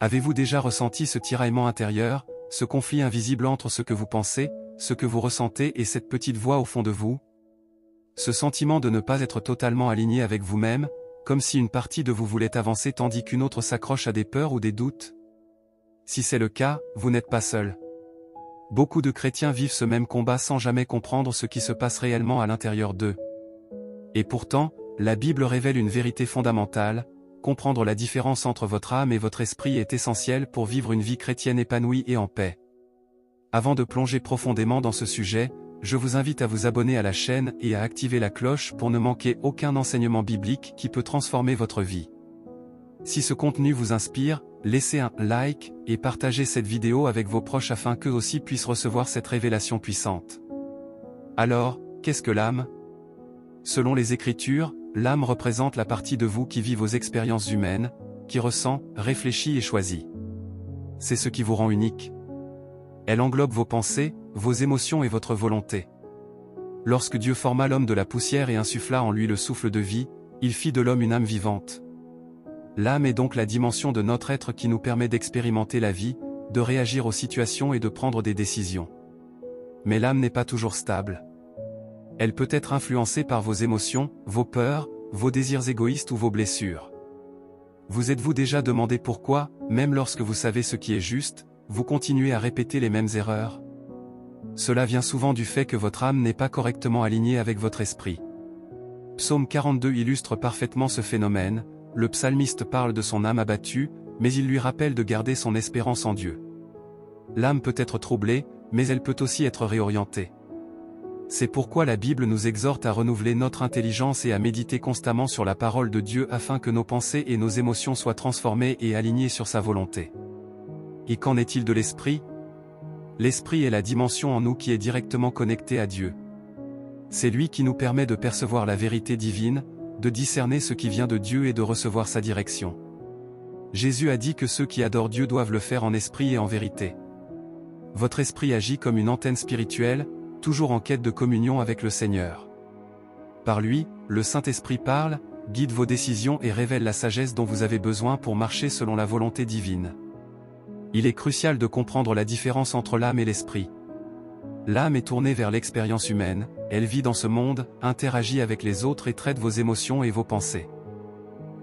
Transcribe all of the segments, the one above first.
Avez-vous déjà ressenti ce tiraillement intérieur, ce conflit invisible entre ce que vous pensez, ce que vous ressentez et cette petite voix au fond de vous? Ce sentiment de ne pas être totalement aligné avec vous-même, comme si une partie de vous voulait avancer tandis qu'une autre s'accroche à des peurs ou des doutes? Si c'est le cas, vous n'êtes pas seul. Beaucoup de chrétiens vivent ce même combat sans jamais comprendre ce qui se passe réellement à l'intérieur d'eux. Et pourtant, la Bible révèle une vérité fondamentale: comprendre la différence entre votre âme et votre esprit est essentiel pour vivre une vie chrétienne épanouie et en paix. Avant de plonger profondément dans ce sujet, je vous invite à vous abonner à la chaîne et à activer la cloche pour ne manquer aucun enseignement biblique qui peut transformer votre vie. Si ce contenu vous inspire, laissez un like et partagez cette vidéo avec vos proches afin qu'eux aussi puissent recevoir cette révélation puissante. Alors, qu'est-ce que l'âme? Selon les Écritures, l'âme représente la partie de vous qui vit vos expériences humaines, qui ressent, réfléchit et choisit. C'est ce qui vous rend unique. Elle englobe vos pensées, vos émotions et votre volonté. Lorsque Dieu forma l'homme de la poussière et insuffla en lui le souffle de vie, il fit de l'homme une âme vivante. L'âme est donc la dimension de notre être qui nous permet d'expérimenter la vie, de réagir aux situations et de prendre des décisions. Mais l'âme n'est pas toujours stable. Elle peut être influencée par vos émotions, vos peurs, vos désirs égoïstes ou vos blessures. Vous êtes-vous déjà demandé pourquoi, même lorsque vous savez ce qui est juste, vous continuez à répéter les mêmes erreurs? Cela vient souvent du fait que votre âme n'est pas correctement alignée avec votre esprit. Psaume 42 illustre parfaitement ce phénomène. Le psalmiste parle de son âme abattue, mais il lui rappelle de garder son espérance en Dieu. L'âme peut être troublée, mais elle peut aussi être réorientée. C'est pourquoi la Bible nous exhorte à renouveler notre intelligence et à méditer constamment sur la parole de Dieu afin que nos pensées et nos émotions soient transformées et alignées sur sa volonté. Et qu'en est-il de l'esprit? L'esprit est la dimension en nous qui est directement connectée à Dieu. C'est lui qui nous permet de percevoir la vérité divine, de discerner ce qui vient de Dieu et de recevoir sa direction. Jésus a dit que ceux qui adorent Dieu doivent le faire en esprit et en vérité. Votre esprit agit comme une antenne spirituelle, toujours en quête de communion avec le Seigneur. Par lui, le Saint-Esprit parle, guide vos décisions et révèle la sagesse dont vous avez besoin pour marcher selon la volonté divine. Il est crucial de comprendre la différence entre l'âme et l'esprit. L'âme est tournée vers l'expérience humaine, elle vit dans ce monde, interagit avec les autres et traite vos émotions et vos pensées.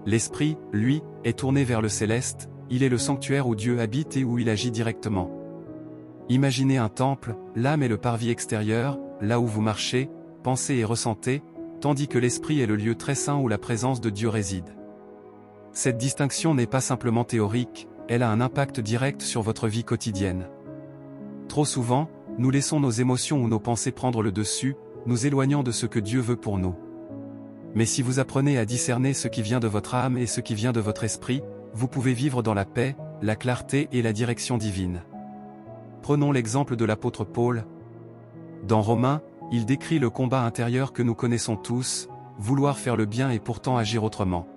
L'esprit, lui, est tourné vers le céleste, il est le sanctuaire où Dieu habite et où il agit directement. Imaginez un temple, l'âme est le parvis extérieur, là où vous marchez, pensez et ressentez, tandis que l'esprit est le lieu très saint où la présence de Dieu réside. Cette distinction n'est pas simplement théorique, elle a un impact direct sur votre vie quotidienne. Trop souvent, nous laissons nos émotions ou nos pensées prendre le dessus, nous éloignant de ce que Dieu veut pour nous. Mais si vous apprenez à discerner ce qui vient de votre âme et ce qui vient de votre esprit, vous pouvez vivre dans la paix, la clarté et la direction divine. Prenons l'exemple de l'apôtre Paul. Dans Romains, il décrit le combat intérieur que nous connaissons tous, vouloir faire le bien et pourtant agir autrement.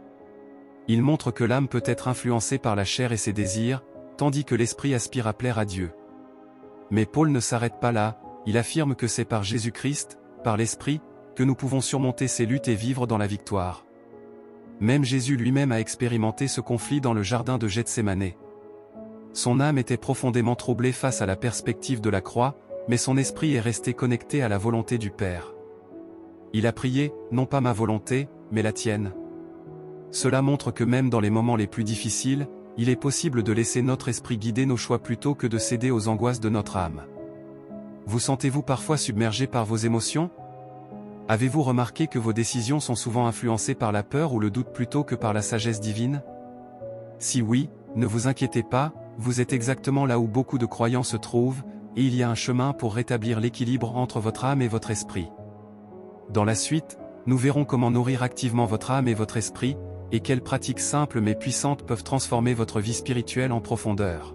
Il montre que l'âme peut être influencée par la chair et ses désirs, tandis que l'esprit aspire à plaire à Dieu. Mais Paul ne s'arrête pas là, il affirme que c'est par Jésus-Christ, par l'Esprit, que nous pouvons surmonter ces luttes et vivre dans la victoire. Même Jésus lui-même a expérimenté ce conflit dans le jardin de Gethsémane. Son âme était profondément troublée face à la perspective de la croix, mais son esprit est resté connecté à la volonté du Père. Il a prié, non pas ma volonté, mais la tienne. Cela montre que même dans les moments les plus difficiles, il est possible de laisser notre esprit guider nos choix plutôt que de céder aux angoisses de notre âme. Vous sentez-vous parfois submergé par vos émotions? Avez-vous remarqué que vos décisions sont souvent influencées par la peur ou le doute plutôt que par la sagesse divine? Si oui, ne vous inquiétez pas, vous êtes exactement là où beaucoup de croyants se trouvent, et il y a un chemin pour rétablir l'équilibre entre votre âme et votre esprit. Dans la suite, nous verrons comment nourrir activement votre âme et votre esprit, et quelles pratiques simples mais puissantes peuvent transformer votre vie spirituelle en profondeur.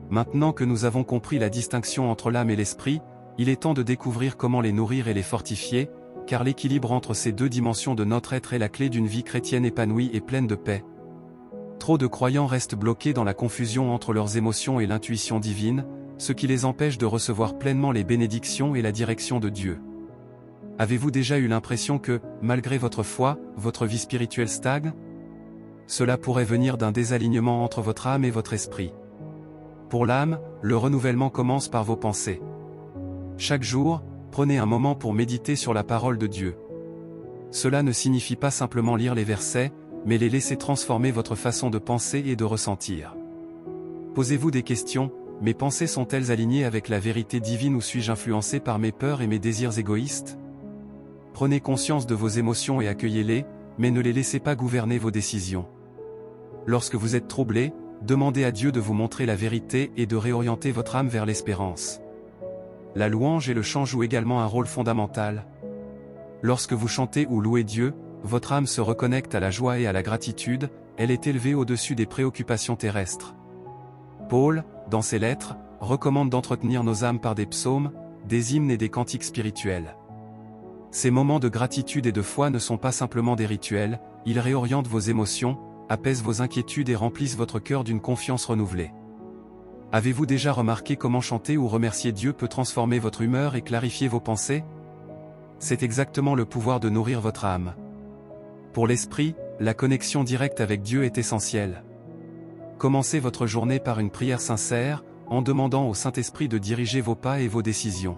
Maintenant que nous avons compris la distinction entre l'âme et l'esprit, il est temps de découvrir comment les nourrir et les fortifier, car l'équilibre entre ces deux dimensions de notre être est la clé d'une vie chrétienne épanouie et pleine de paix. Trop de croyants restent bloqués dans la confusion entre leurs émotions et l'intuition divine, ce qui les empêche de recevoir pleinement les bénédictions et la direction de Dieu. Avez-vous déjà eu l'impression que, malgré votre foi, votre vie spirituelle stagne? cela pourrait venir d'un désalignement entre votre âme et votre esprit. Pour l'âme, le renouvellement commence par vos pensées. Chaque jour, prenez un moment pour méditer sur la parole de Dieu. Cela ne signifie pas simplement lire les versets, mais les laisser transformer votre façon de penser et de ressentir. Posez-vous des questions: mes pensées sont-elles alignées avec la vérité divine ou suis-je influencé par mes peurs et mes désirs égoïstes? Prenez conscience de vos émotions et accueillez-les, mais ne les laissez pas gouverner vos décisions. Lorsque vous êtes troublé, demandez à Dieu de vous montrer la vérité et de réorienter votre âme vers l'espérance. La louange et le chant jouent également un rôle fondamental. Lorsque vous chantez ou louez Dieu, votre âme se reconnecte à la joie et à la gratitude, elle est élevée au-dessus des préoccupations terrestres. Paul, dans ses lettres, recommande d'entretenir nos âmes par des psaumes, des hymnes et des cantiques spirituels. Ces moments de gratitude et de foi ne sont pas simplement des rituels, ils réorientent vos émotions, apaisent vos inquiétudes et remplissent votre cœur d'une confiance renouvelée. Avez-vous déjà remarqué comment chanter ou remercier Dieu peut transformer votre humeur et clarifier vos pensées? C'est exactement le pouvoir de nourrir votre âme. Pour l'esprit, la connexion directe avec Dieu est essentielle. Commencez votre journée par une prière sincère, en demandant au Saint-Esprit de diriger vos pas et vos décisions.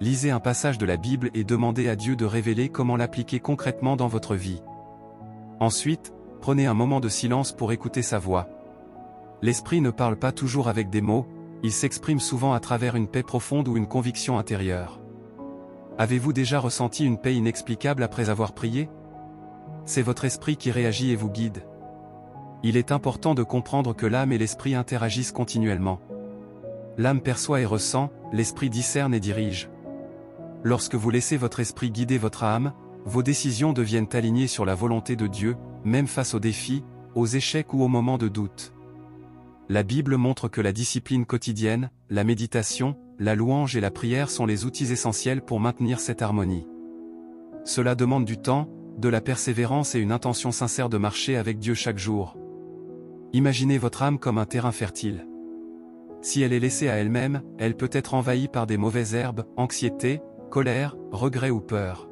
Lisez un passage de la Bible et demandez à Dieu de révéler comment l'appliquer concrètement dans votre vie. Ensuite, prenez un moment de silence pour écouter sa voix. L'Esprit ne parle pas toujours avec des mots, il s'exprime souvent à travers une paix profonde ou une conviction intérieure. Avez-vous déjà ressenti une paix inexplicable après avoir prié? C'est votre esprit qui réagit et vous guide. Il est important de comprendre que l'âme et l'esprit interagissent continuellement. L'âme perçoit et ressent, l'esprit discerne et dirige. Lorsque vous laissez votre esprit guider votre âme, vos décisions deviennent alignées sur la volonté de Dieu, même face aux défis, aux échecs ou aux moments de doute. La Bible montre que la discipline quotidienne, la méditation, la louange et la prière sont les outils essentiels pour maintenir cette harmonie. Cela demande du temps, de la persévérance et une intention sincère de marcher avec Dieu chaque jour. Imaginez votre âme comme un terrain fertile. Si elle est laissée à elle-même, elle peut être envahie par des mauvaises herbes, anxiété, colère, regret ou peur.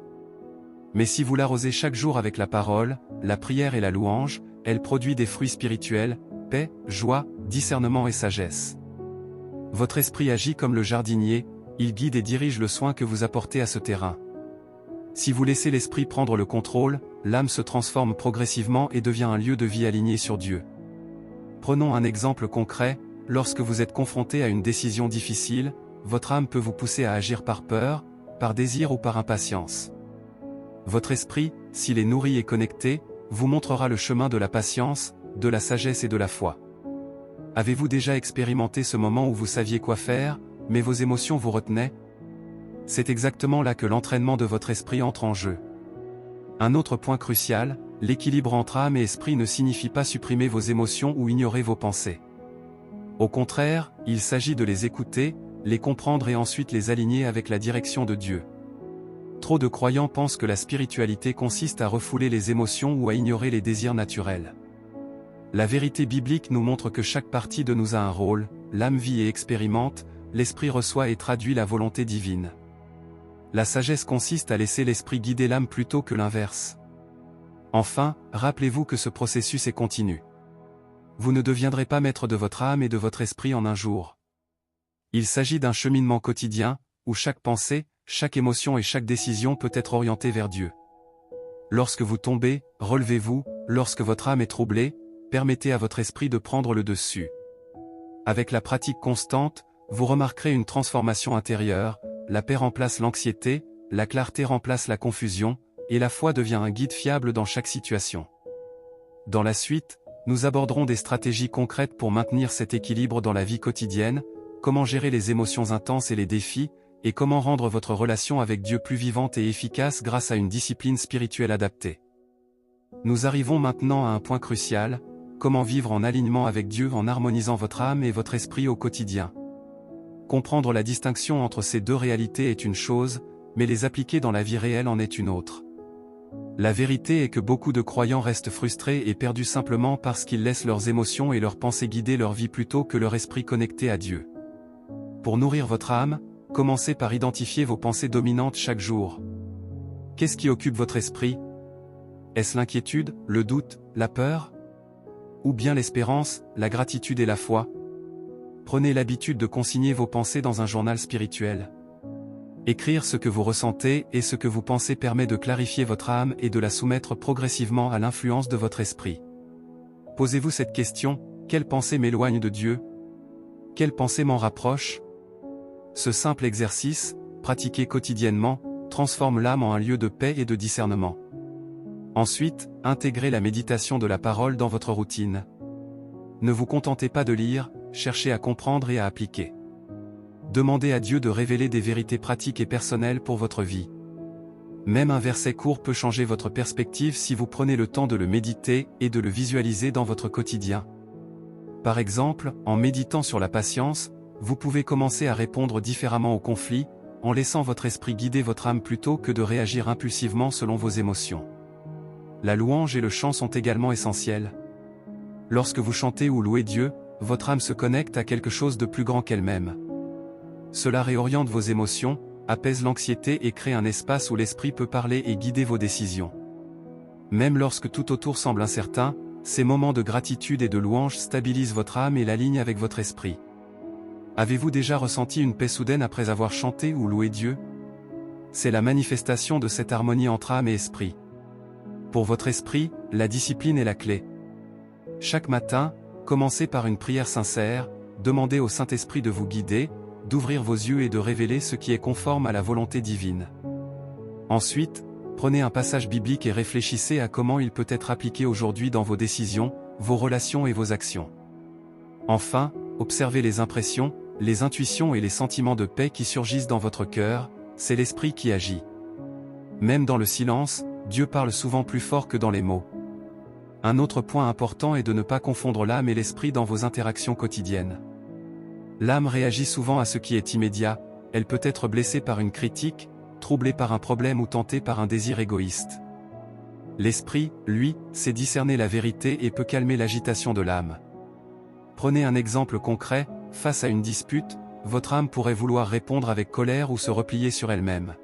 Mais si vous l'arrosez chaque jour avec la parole, la prière et la louange, elle produit des fruits spirituels, paix, joie, discernement et sagesse. Votre esprit agit comme le jardinier, il guide et dirige le soin que vous apportez à ce terrain. Si vous laissez l'esprit prendre le contrôle, l'âme se transforme progressivement et devient un lieu de vie aligné sur Dieu. Prenons un exemple concret, lorsque vous êtes confronté à une décision difficile, votre âme peut vous pousser à agir par peur, par désir ou par impatience. Votre esprit, s'il est nourri et connecté, vous montrera le chemin de la patience, de la sagesse et de la foi. Avez-vous déjà expérimenté ce moment où vous saviez quoi faire, mais vos émotions vous retenaient? C'est exactement là que l'entraînement de votre esprit entre en jeu. Un autre point crucial, l'équilibre entre âme et esprit ne signifie pas supprimer vos émotions ou ignorer vos pensées. Au contraire, il s'agit de les écouter, les comprendre et ensuite les aligner avec la direction de Dieu. Trop de croyants pensent que la spiritualité consiste à refouler les émotions ou à ignorer les désirs naturels. La vérité biblique nous montre que chaque partie de nous a un rôle, l'âme vit et expérimente, l'esprit reçoit et traduit la volonté divine. La sagesse consiste à laisser l'esprit guider l'âme plutôt que l'inverse. Enfin, rappelez-vous que ce processus est continu. Vous ne deviendrez pas maître de votre âme et de votre esprit en un jour. Il s'agit d'un cheminement quotidien, où chaque pensée, chaque émotion et chaque décision peut être orientée vers Dieu. Lorsque vous tombez, relevez-vous, lorsque votre âme est troublée, permettez à votre esprit de prendre le dessus. Avec la pratique constante, vous remarquerez une transformation intérieure, la paix remplace l'anxiété, la clarté remplace la confusion, et la foi devient un guide fiable dans chaque situation. Dans la suite, nous aborderons des stratégies concrètes pour maintenir cet équilibre dans la vie quotidienne, comment gérer les émotions intenses et les défis, et comment rendre votre relation avec Dieu plus vivante et efficace grâce à une discipline spirituelle adaptée. Nous arrivons maintenant à un point crucial, comment vivre en alignement avec Dieu en harmonisant votre âme et votre esprit au quotidien. Comprendre la distinction entre ces deux réalités est une chose, mais les appliquer dans la vie réelle en est une autre. La vérité est que beaucoup de croyants restent frustrés et perdus simplement parce qu'ils laissent leurs émotions et leurs pensées guider leur vie plutôt que leur esprit connecté à Dieu. Pour nourrir votre âme, commencez par identifier vos pensées dominantes chaque jour. Qu'est-ce qui occupe votre esprit? Est-ce l'inquiétude, le doute, la peur? Ou bien l'espérance, la gratitude et la foi? Prenez l'habitude de consigner vos pensées dans un journal spirituel. Écrire ce que vous ressentez et ce que vous pensez permet de clarifier votre âme et de la soumettre progressivement à l'influence de votre esprit. Posez-vous cette question: quelle pensée m'éloigne de Dieu? Quelle pensée m'en rapproche? Ce simple exercice, pratiqué quotidiennement, transforme l'âme en un lieu de paix et de discernement. Ensuite, intégrez la méditation de la parole dans votre routine. Ne vous contentez pas de lire, cherchez à comprendre et à appliquer. Demandez à Dieu de révéler des vérités pratiques et personnelles pour votre vie. Même un verset court peut changer votre perspective si vous prenez le temps de le méditer et de le visualiser dans votre quotidien. Par exemple, en méditant sur la patience, vous pouvez commencer à répondre différemment aux conflits, en laissant votre esprit guider votre âme plutôt que de réagir impulsivement selon vos émotions. La louange et le chant sont également essentiels. Lorsque vous chantez ou louez Dieu, votre âme se connecte à quelque chose de plus grand qu'elle-même. Cela réoriente vos émotions, apaise l'anxiété et crée un espace où l'esprit peut parler et guider vos décisions. Même lorsque tout autour semble incertain, ces moments de gratitude et de louange stabilisent votre âme et l'alignent avec votre esprit. Avez-vous déjà ressenti une paix soudaine après avoir chanté ou loué Dieu? C'est la manifestation de cette harmonie entre âme et esprit. Pour votre esprit, la discipline est la clé. Chaque matin, commencez par une prière sincère, demandez au Saint-Esprit de vous guider, d'ouvrir vos yeux et de révéler ce qui est conforme à la volonté divine. Ensuite, prenez un passage biblique et réfléchissez à comment il peut être appliqué aujourd'hui dans vos décisions, vos relations et vos actions. Enfin, observez les impressions, les intuitions et les sentiments de paix qui surgissent dans votre cœur, c'est l'Esprit qui agit. Même dans le silence, Dieu parle souvent plus fort que dans les mots. Un autre point important est de ne pas confondre l'âme et l'esprit dans vos interactions quotidiennes. L'âme réagit souvent à ce qui est immédiat, elle peut être blessée par une critique, troublée par un problème ou tentée par un désir égoïste. L'esprit, lui, sait discerner la vérité et peut calmer l'agitation de l'âme. Prenez un exemple concret, face à une dispute, votre âme pourrait vouloir répondre avec colère ou se replier sur elle-même.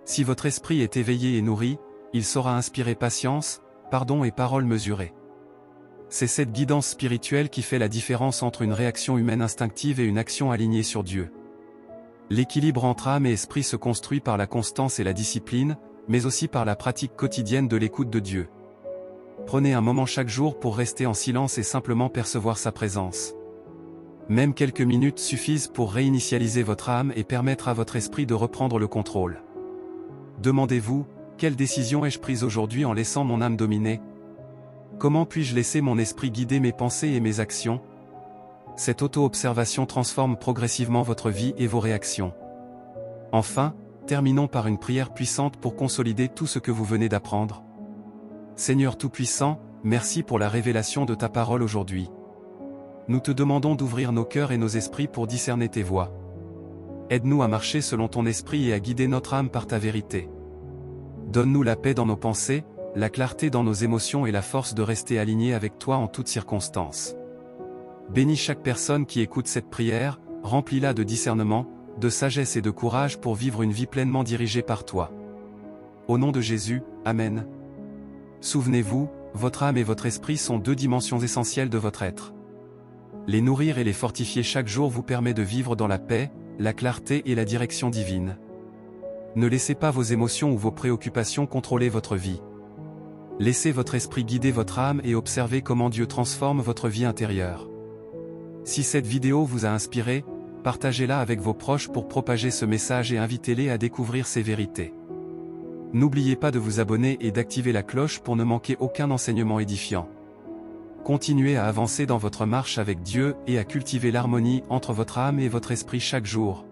Si votre esprit est éveillé et nourri, il saura inspirer patience, pardon et paroles mesurées. C'est cette guidance spirituelle qui fait la différence entre une réaction humaine instinctive et une action alignée sur Dieu. L'équilibre entre âme et esprit se construit par la constance et la discipline, mais aussi par la pratique quotidienne de l'écoute de Dieu. Prenez un moment chaque jour pour rester en silence et simplement percevoir sa présence. Même quelques minutes suffisent pour réinitialiser votre âme et permettre à votre esprit de reprendre le contrôle. Demandez-vous: quelle décision ai-je prise aujourd'hui en laissant mon âme dominer? Comment puis-je laisser mon esprit guider mes pensées et mes actions? Cette auto-observation transforme progressivement votre vie et vos réactions. Enfin, terminons par une prière puissante pour consolider tout ce que vous venez d'apprendre. Seigneur Tout-Puissant, merci pour la révélation de ta parole aujourd'hui. Nous te demandons d'ouvrir nos cœurs et nos esprits pour discerner tes voies. Aide-nous à marcher selon ton esprit et à guider notre âme par ta vérité. Donne-nous la paix dans nos pensées, la clarté dans nos émotions et la force de rester alignés avec toi en toutes circonstances. Bénis chaque personne qui écoute cette prière, remplis-la de discernement, de sagesse et de courage pour vivre une vie pleinement dirigée par toi. Au nom de Jésus, Amen. Souvenez-vous, votre âme et votre esprit sont deux dimensions essentielles de votre être. Les nourrir et les fortifier chaque jour vous permet de vivre dans la paix, la clarté et la direction divine. Ne laissez pas vos émotions ou vos préoccupations contrôler votre vie. Laissez votre esprit guider votre âme et observez comment Dieu transforme votre vie intérieure. Si cette vidéo vous a inspiré, partagez-la avec vos proches pour propager ce message et invitez-les à découvrir ces vérités. N'oubliez pas de vous abonner et d'activer la cloche pour ne manquer aucun enseignement édifiant. Continuez à avancer dans votre marche avec Dieu et à cultiver l'harmonie entre votre âme et votre esprit chaque jour.